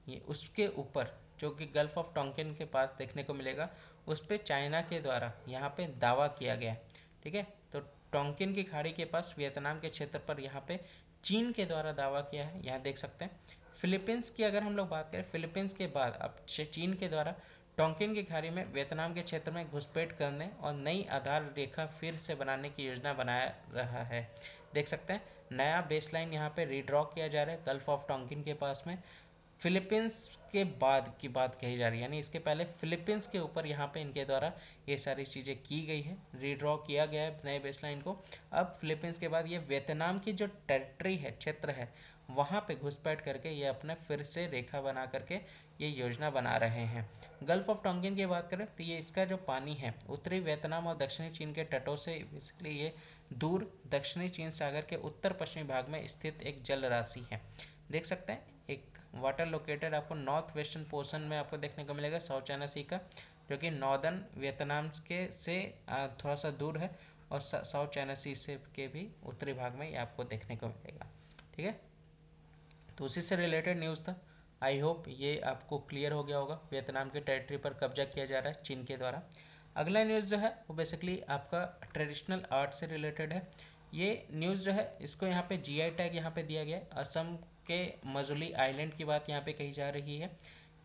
ये उसके ऊपर जो कि गल्फ ऑफ टोंकिन के पास देखने को मिलेगा, उस पर चाइना के द्वारा यहाँ पे दावा किया गया है। ठीक है, तो टोंकिन की खाड़ी के पास वियतनाम के क्षेत्र पर यहाँ पे चीन के द्वारा दावा किया है, यहाँ देख सकते हैं। फिलीपींस की अगर हम लोग बात करें, फिलीपींस के बाद अब चीन के द्वारा टोंकिन की खाड़ी में वियतनाम के क्षेत्र में घुसपैठ करने और नई आधार रेखा फिर से बनाने की योजना बनाया रहा है। देख सकते हैं नया बेसलाइन यहाँ पे रीड्रॉ किया जा रहा है गल्फ ऑफ टोंकिन के पास में। फिलीपींस के बाद की बात कही जा रही है, यानी इसके पहले फिलीपींस के ऊपर यहाँ पे इनके द्वारा ये सारी चीज़ें की गई है, रीड्रॉ किया गया है नए बेसलाइन को। अब फिलीपींस के बाद ये वियतनाम की जो टेरिटरी है, क्षेत्र है, वहाँ पे घुसपैठ करके ये अपने फिर से रेखा बना करके ये योजना बना रहे हैं। गल्फ ऑफ टोंगिन की बात करें तो ये इसका जो पानी है उत्तरी वियतनाम और दक्षिणी चीन के तटों से बेसिकली ये दूर दक्षिणी चीन सागर के उत्तर पश्चिमी भाग में स्थित एक जल राशि है। देख सकते हैं एक वाटर लोकेटेड आपको नॉर्थ वेस्टर्न पोर्शन में आपको देखने को मिलेगा साउथ चाइना सी का, जो कि नॉर्दर्न वियतनाम के से थोड़ा सा दूर है, और साउथ चाइना सी से के भी उत्तरी भाग में ये आपको देखने को मिलेगा। ठीक है, तो उसी से रिलेटेड न्यूज़ था। आई होप ये आपको क्लियर हो गया होगा। वियतनाम के टेरिटरी पर कब्जा किया जा रहा है चीन के द्वारा। अगला न्यूज़ जो है वो बेसिकली आपका ट्रेडिशनल आर्ट से रिलेटेड है। ये न्यूज़ जो है इसको यहाँ पे जीआई टैग यहाँ पे दिया गया है। असम के मजुली आइलैंड की बात यहाँ पे कही जा रही है।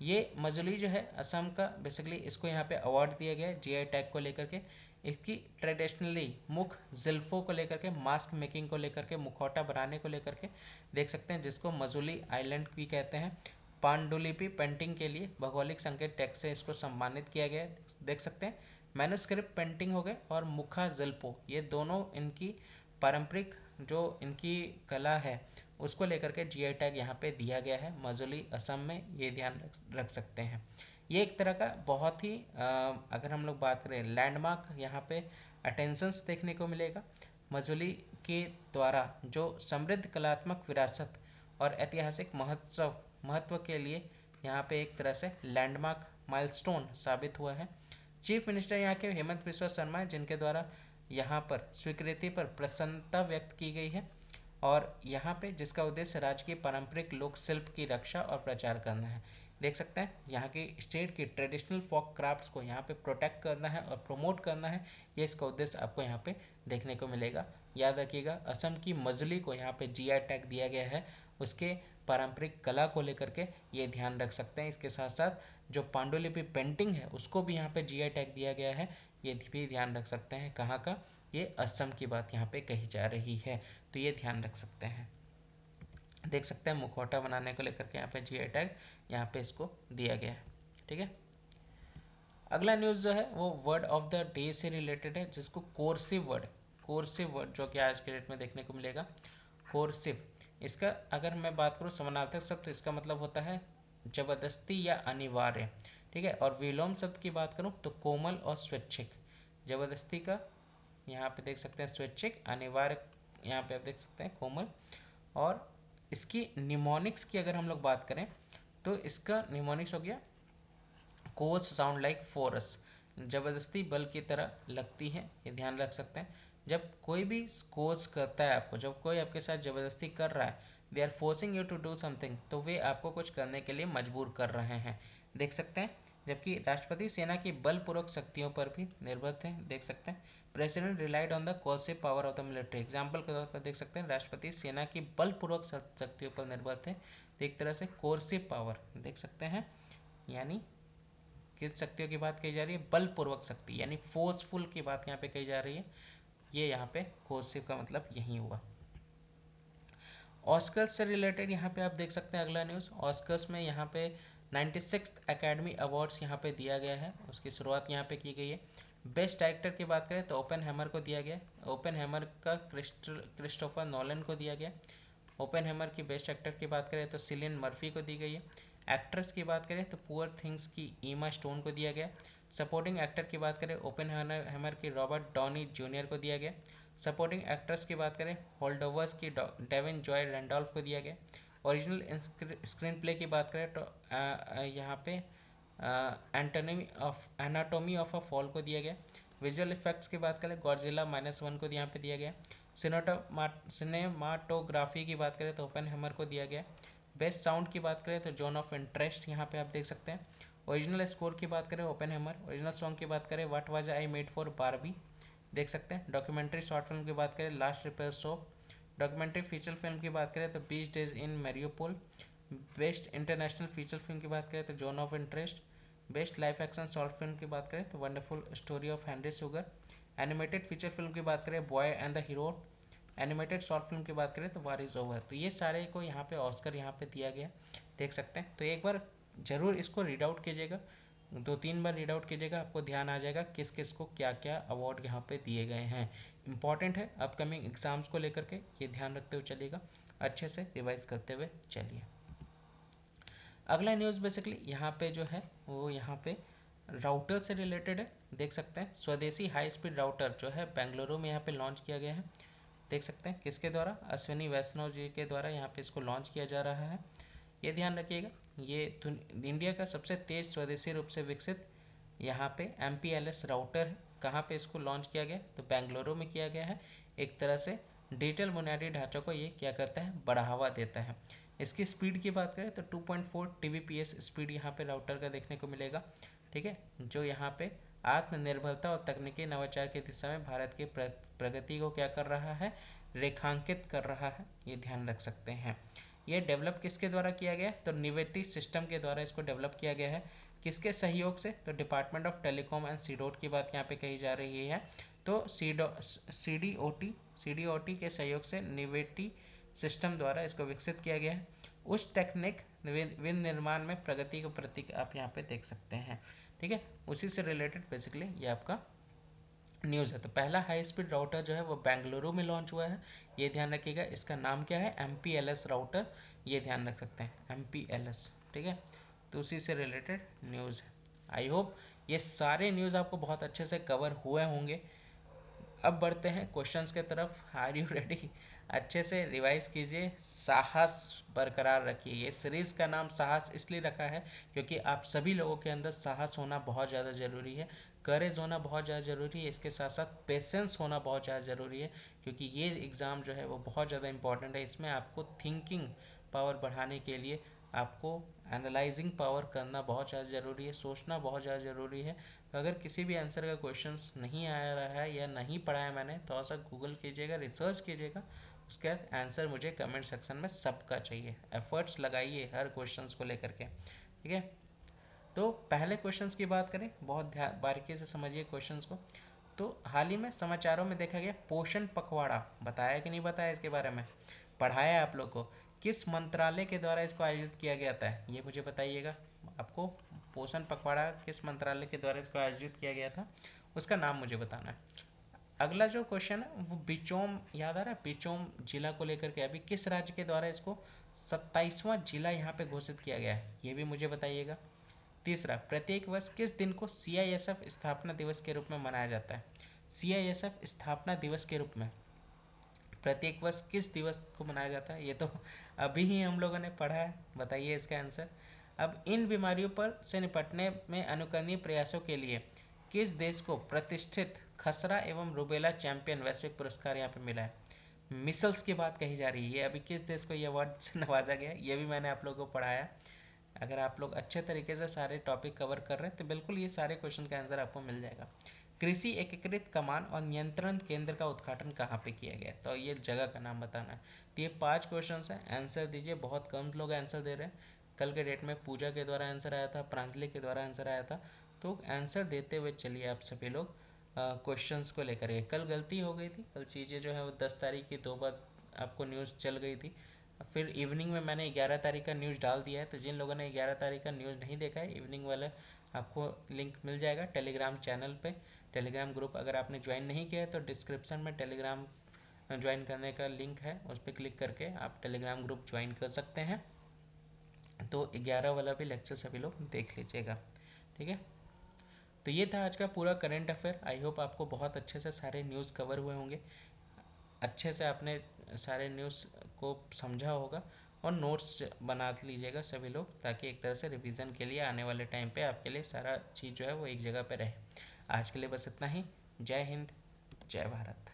ये मजुली जो है असम का, बेसिकली इसको यहाँ पे अवार्ड दिया गया है जीआई टैग को लेकर के। इसकी ट्रेडिशनली मुख ज़ुल्फ़ों को लेकर के, मास्क मेकिंग को लेकर के, मुखौटा बनाने को लेकर के देख सकते हैं, जिसको मजुली आइलैंड भी कहते हैं। पांडुलिपि पेंटिंग के लिए भौगोलिक संकेत टैग से इसको सम्मानित किया गया है। देख सकते हैं मैन्युस्क्रिप्ट पेंटिंग हो गए और मुखा ज़ुल्फ़ो, ये दोनों इनकी पारंपरिक जो इनकी कला है उसको लेकर के जीआई टैग यहाँ पे दिया गया है मजुली असम में, ये ध्यान रख सकते हैं। ये एक तरह का बहुत ही अगर हम लोग बात करें लैंडमार्क यहाँ पे अटेंशंस देखने को मिलेगा मजुली के द्वारा, जो समृद्ध कलात्मक विरासत और ऐतिहासिक महत्व के लिए यहाँ पे एक तरह से लैंडमार्क माइलस्टोन साबित हुआ है। चीफ मिनिस्टर यहाँ के हेमंत बिस्वा शर्मा है, जिनके द्वारा यहाँ पर स्वीकृति पर प्रसन्नता व्यक्त की गई है, और यहाँ पे जिसका उद्देश्य राज्य की पारंपरिक लोक शिल्प की रक्षा और प्रचार करना है। देख सकते हैं यहाँ की स्टेट की ट्रेडिशनल फोक क्राफ्ट्स को यहाँ पे प्रोटेक्ट करना है और प्रमोट करना है, ये इसका उद्देश्य आपको यहाँ पे देखने को मिलेगा। याद रखिएगा असम की मजली को यहाँ पे जीआई टैग दिया गया है, उसके पारंपरिक कला को लेकर के ये ध्यान रख सकते हैं। इसके साथ साथ जो पांडुलिपि पेंटिंग है उसको भी यहाँ पे जीआई टैग दिया गया है, ये भी ध्यान रख सकते हैं। कहाँ का, ये असम की बात यहाँ पे कही जा रही है, तो ये ध्यान रख सकते हैं। देख सकते हैं मुखौटा बनाने को लेकर के यहाँ पे जीआई टैग यहाँ पे इसको दिया गया है। ठीक है, अगला न्यूज़ जो है वो वर्ड ऑफ द डे से रिलेटेड है, जिसको कोर्सिव वर्ड जो कि आज के डेट में देखने को मिलेगा। कोर्सिव, इसका अगर मैं बात करूँ समानार्थक शब्द तो इसका मतलब होता है जबरदस्ती या अनिवार्य। ठीक है, और विलोम शब्द की बात करूँ तो कोमल और स्वैच्छिक। जबरदस्ती का यहाँ पे देख सकते हैं स्वैच्छिक, अनिवार्य यहाँ पे आप देख सकते हैं कोमल। और इसकी निमोनिक्स की अगर हम लोग बात करें तो इसका निमोनिक्स हो गया कोच साउंड लाइक फोर्स, जबरदस्ती बल की तरह लगती है, ये ध्यान रख सकते हैं। जब कोई भी कोच करता है आपको, जब कोई आपके साथ जबरदस्ती कर रहा है, they are forcing you to do something, तो वे आपको कुछ करने के लिए मजबूर कर रहे हैं, देख सकते हैं। जबकि राष्ट्रपति सेना की बलपूर्वक शक्तियों पर भी निर्भर थे, देख सकते हैं। President relied on the coercive power of the military, example के तौर पर देख सकते हैं राष्ट्रपति सेना की बलपूर्वक शक्तियों पर निर्भर थे, तो एक तरह से कोर्सिव पावर देख सकते हैं, यानी किस शक्तियों की बात कही जा रही है, बलपूर्वक शक्ति यानी फोर्सफुल की बात यहाँ पे कही जा रही है। ये यहाँ पे कोर्सिव का मतलब यही हुआ। ऑस्कर्स से रिलेटेड यहाँ पे आप देख सकते हैं अगला न्यूज़। ऑस्कर्स में यहाँ पे 96th एकेडमी अवार्ड्स यहाँ पे दिया गया है, उसकी शुरुआत यहाँ पे की गई है। बेस्ट डायरेक्टर की बात करें तो ओपन हैमर को दिया गया, ओपन हैमर का क्रिस्टोफर नॉलन को दिया गया। ओपन हैमर की बेस्ट एक्टर की बात करें तो सिलियन मर्फी को दी गई है। एक्ट्रेस की बात करें तो पुअर थिंग्स की ईमा स्टोन को दिया गया। सपोर्टिंग एक्टर की बात करें ओपन हैमर की रॉबर्ट डॉनी जूनियर को दिया गया। सपोर्टिंग एक्ट्रेस की बात करें होल्डोवर्स की डेविन जॉय रैंडोल्फ को दिया गया। ओरिजिनल स्क्रीन प्ले की बात करें तो यहाँ पे एनाटोमी ऑफ अ फॉल को दिया गया। विजुअल इफेक्ट्स की बात करें गॉडजिला -1 को यहाँ पे दिया गया। सिनेमाटोग्राफी की बात करें तो ओपन हैमर को दिया गया। बेस्ट साउंड की बात करें तो जोन ऑफ इंटरेस्ट यहाँ पे आप देख सकते हैं। ओरिजिनल स्कोर की बात करें ओपन हैमर। ओरिजिनल सॉन्ग की बात करें what was I made for Barbie, देख सकते हैं। डॉक्यूमेंट्री शॉर्ट फिल्म की बात करें last repair show. Documentary feature film की बात करें तो 20 days in Mariupol. Best international feature film की बात करें तो zone of interest. Best life action short film की बात करें तो wonderful story of Henry sugar. Animated feature film की बात करें boy and the hero. Animated short film की बात करें तो वार इज़ ओवर। तो ये सारे को यहाँ पे ऑस्कर यहाँ पे दिया गया, देख सकते हैं। तो एक बार ज़रूर इसको रीड आउट कीजिएगा, 2-3 बार रीड आउट कीजिएगा, आपको ध्यान आ जाएगा किस किस को क्या क्या अवार्ड यहाँ पे दिए गए हैं। इंपॉर्टेंट है अपकमिंग एग्जाम्स को लेकर के, ये ध्यान रखते हुए चलिएगा, अच्छे से रिवाइज करते हुए चलिए। अगला न्यूज़ बेसिकली यहाँ पे जो है वो यहाँ पे राउटर से रिलेटेड है, देख सकते हैं। स्वदेशी हाई स्पीड राउटर जो है बेंगलुरु में यहाँ पे लॉन्च किया गया है, देख सकते हैं। किसके द्वारा? अश्विनी वैष्णव जी के द्वारा यहाँ पे इसको लॉन्च किया जा रहा है, ये ध्यान रखिएगा। ये इंडिया का सबसे तेज स्वदेशी रूप से विकसित यहाँ पे MPLS राउटर है। कहाँ पे इसको लॉन्च किया गया? तो बेंगलुरु में किया गया है। एक तरह से डिजिटल बुनियादी ढांचों को ये क्या करता है? बढ़ावा देता है। इसकी स्पीड की बात करें तो 2.4 Tbps स्पीड यहाँ पे राउटर का देखने को मिलेगा, ठीक है, जो यहाँ पे आत्मनिर्भरता और तकनीकी नवाचार की दिशा में भारत की प्रगति को क्या कर रहा है? रेखांकित कर रहा है, ये ध्यान रख सकते हैं। ये डेवलप किसके द्वारा किया गया? तो निवेटी सिस्टम के द्वारा इसको डेवलप किया गया है। किसके सहयोग से? तो डिपार्टमेंट ऑफ टेलीकॉम एंड सीडोट की बात यहाँ पे कही जा रही है। तो सीडीओटी के सहयोग से निवेटी सिस्टम द्वारा इसको विकसित किया गया है। उस टेक्निक विनिर्माण में प्रगति को प्रतीक आप यहाँ पे देख सकते हैं, ठीक है। उसी से रिलेटेड बेसिकली ये आपका न्यूज़ है। तो पहला हाई स्पीड राउटर जो है वो बेंगलुरु में लॉन्च हुआ है, ये ध्यान रखिएगा। इसका नाम क्या है? MPLS राउटर, ये ध्यान रख सकते हैं, MPLS, ठीक है। तो उसी से रिलेटेड न्यूज़ है। आई होप ये सारे न्यूज़ आपको बहुत अच्छे से कवर हुए होंगे। अब बढ़ते हैं क्वेश्चंस के तरफ। Are you ready? अच्छे से रिवाइज कीजिए, साहस बरकरार रखिए। ये सीरीज़ का नाम साहस इसलिए रखा है क्योंकि आप सभी लोगों के अंदर साहस होना बहुत ज़्यादा ज़रूरी है, करेज होना बहुत ज़्यादा ज़रूरी है, इसके साथ साथ पेशेंस होना बहुत ज़्यादा ज़रूरी है, क्योंकि ये एग्ज़ाम जो है वो बहुत ज़्यादा इंपॉर्टेंट है। इसमें आपको थिंकिंग पावर बढ़ाने के लिए आपको एनालाइजिंग पावर करना बहुत ज़्यादा ज़रूरी है, सोचना बहुत ज़्यादा ज़रूरी है। तो अगर किसी भी आंसर का क्वेश्चंस नहीं आ रहा है या नहीं पढ़ा है मैंने, थोड़ा सा गूगल कीजिएगा, रिसर्च कीजिएगा, उसके बाद आंसर मुझे कमेंट सेक्शन में सबका चाहिए। एफर्ट्स लगाइए हर क्वेश्चंस को लेकर के, ठीक है। तो पहले क्वेश्चंस की बात करें, बहुत ध्यान बारीकी से समझिए क्वेश्चंस को। तो हाल ही में समाचारों में देखा गया पोषण पखवाड़ा, बताया कि नहीं बताया इसके बारे में? पढ़ाया आप लोग को। किस मंत्रालय के द्वारा इसको आयोजित किया गया था, ये मुझे बताइएगा। आपको पोषण पखवाड़ा किस मंत्रालय के द्वारा इसको आयोजित किया गया था, उसका नाम मुझे बताना है। अगला जो क्वेश्चन है वो बिचौम, याद आ रहा है? बिचौम जिला को लेकर के अभी किस राज्य के द्वारा इसको 27वां जिला यहाँ पे घोषित किया गया है, ये भी मुझे बताइएगा। तीसरा, प्रत्येक वर्ष किस दिन को CISF स्थापना दिवस के रूप में मनाया जाता है? CISF स्थापना दिवस के रूप में प्रत्येक वर्ष किस दिवस को मनाया जाता है? ये तो अभी ही हम लोगों ने पढ़ा है, बताइए इसका आंसर। अब इन बीमारियों पर से निपटने में अनुकरणीय प्रयासों के लिए किस देश को प्रतिष्ठित खसरा एवं रुबेला चैंपियन वैश्विक पुरस्कार यहाँ पे मिला है? मिसल्स की बात कही जा रही है, अभी किस देश को ये अवार्ड से नवाजा गया है, ये भी मैंने आप लोगों को पढ़ाया। अगर आप लोग अच्छे तरीके से सारे टॉपिक कवर कर रहे हैं तो बिल्कुल ये सारे क्वेश्चन का आंसर आपको मिल जाएगा। कृषि एकीकृत कमान और नियंत्रण केंद्र का उद्घाटन कहाँ पे किया गया? तो ये जगह का नाम बताना है। तो ये 5 क्वेश्चन हैं, आंसर दीजिए। बहुत कम लोग आंसर दे रहे हैं। कल के डेट में पूजा के द्वारा आंसर आया था, प्रांजलि के द्वारा आंसर आया था। तो आंसर देते हुए चलिए आप सभी लोग क्वेश्चंस को लेकर के। कल गलती हो गई थी, कल चीज़ें जो है वो 10 तारीख की 2 बार आपको न्यूज़ चल गई थी। फिर इवनिंग में मैंने 11 तारीख का न्यूज़ डाल दिया है, तो जिन लोगों ने 11 तारीख का न्यूज़ नहीं देखा है, इवनिंग वाला आपको लिंक मिल जाएगा टेलीग्राम चैनल पे। टेलीग्राम ग्रुप अगर आपने ज्वाइन नहीं किया है तो डिस्क्रिप्शन में टेलीग्राम ज्वाइन करने का लिंक है, उस पर क्लिक करके आप टेलीग्राम ग्रुप ज्वाइन कर सकते हैं। तो 11 वाला भी लेक्चर सभी लोग देख लीजिएगा, ठीक है। तो ये था आज का पूरा करंट अफेयर। आई होप आपको बहुत अच्छे से सारे न्यूज़ कवर हुए होंगे, अच्छे से आपने सारे न्यूज़ को समझा होगा, और नोट्स बना लीजिएगा सभी लोग, ताकि एक तरह से रिवीजन के लिए आने वाले टाइम पे आपके लिए सारा चीज़ जो है वो एक जगह पे रहे। आज के लिए बस इतना ही। जय हिंद, जय भारत।